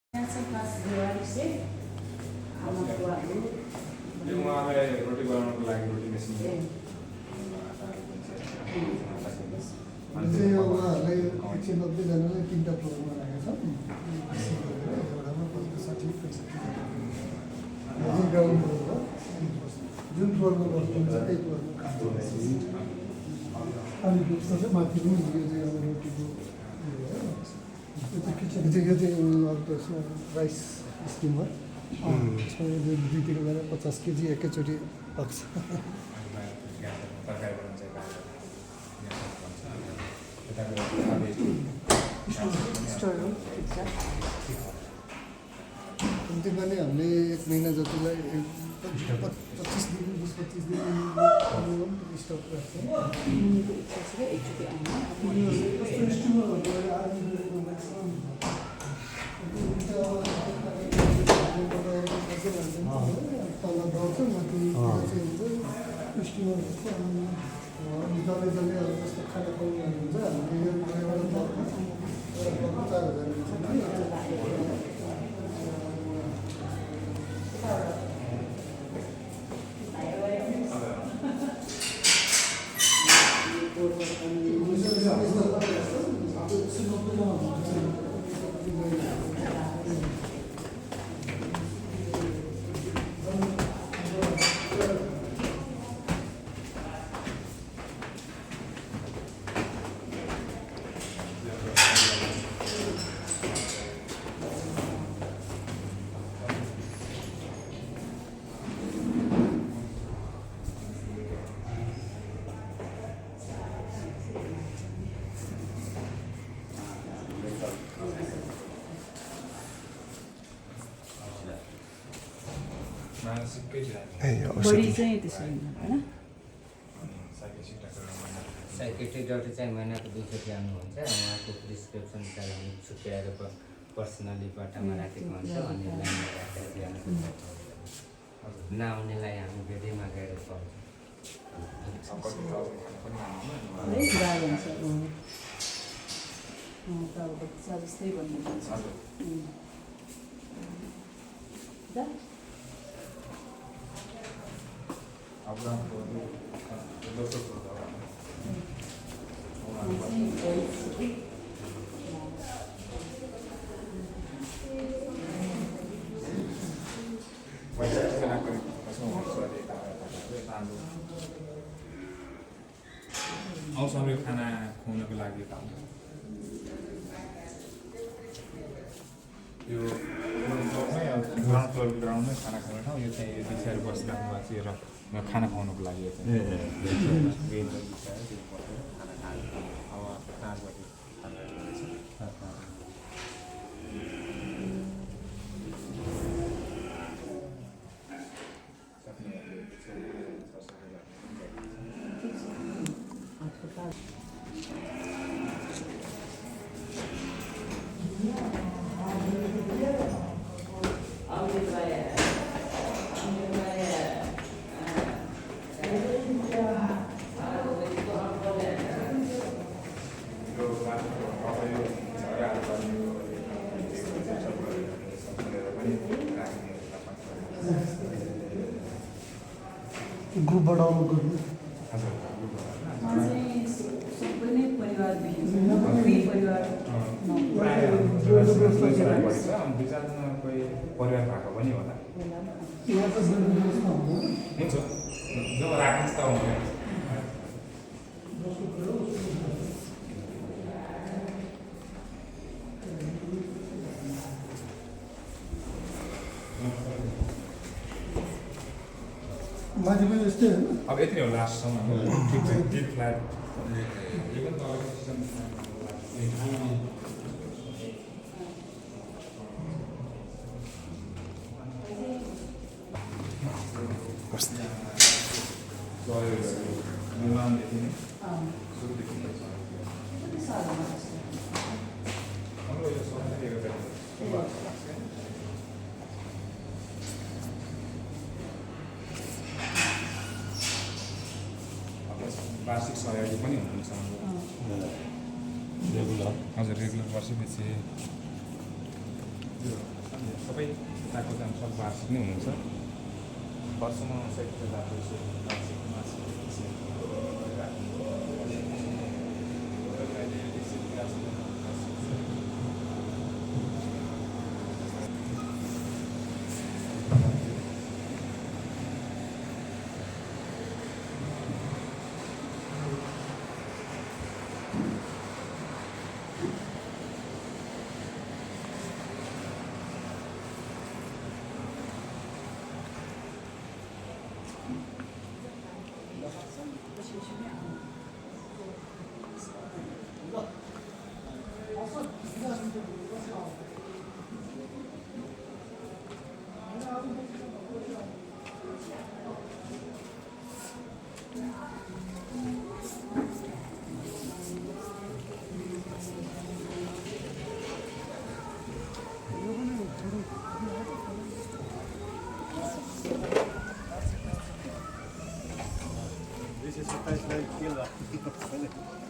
उहाँलाई रोटी बनाउनको लागि रोटी मेसिन उहाँहरूलाई 190जनालाई 3टा फ्लोरमा राखेको छ। एउटामा 60-65 ग्राउन्ड फ्लोर हो। जुन फ्लोरमा बस्नुहुन्छ त्यही फ्लोरमा काम गर्छ। अनि दोस्रो चाहिँ माथि पनि यो चाहिँ अब रोटीको यो चाहिँ त्यसमा राइस स्टिमर दुईतिर गएर 50 केजी एकैचोटि पाक्छ। कम्तीमा नै हामीले 1 महिना जतिलाई 25 दिन 20-25 दिन स्टक राख्छौँ। तल दौड्छ माथि स्टिमर जसले जसले अब जस्तो खाना पाउनुहुन्छ हामीले एउटा 4000 बढी चाहिँ त्यसो होइन साइकेट्रिक डाक्टर चाहिँ महिनाको 200 आउनुहुन्छ। उहाँको प्रिस्क्रिप्सन चाहिँ हामी छुट्याएर पर्सनली पट्टामा राखेको हुन्छ। अनि लाइनमा राखेर नआउनेलाई हामी भेटैमा गएर जस्तै भन्नु आउँछ खाना खुवाउनको लागि यो ग्राउन्ड फ्लोर ग्राउन्डमै खाना खाने ठाउँ। यो चाहिँ बिचहरू बसिराख्नुमा चाहिँ र खाना खुवाउनुको लागि यो चाहिँ ग्रुप बढाउनु गर्नु सबै नै परिवार परिवार कोही परिवार भएको पनि होला। यहाँ त व्यवस्था हुँदैन। हुन्छ जब राखिन्छ त हुँदैन। माथि पनि यस्तै होइन। अब यति हो लास्टसम्म ठिक छ। डिप फ्ल्याट निर्माणदेखि नै सुरुदेखि हाम्रो यो वार्षिक सहयोगी पनि हुनुहुन्छ रेगुलर। हजुर रेगुलर वर्षपछि सबै यताको चाहिँ सब वार्षिक नै हुनुहुन्छ वर्षमा आउँछ This is a nice life.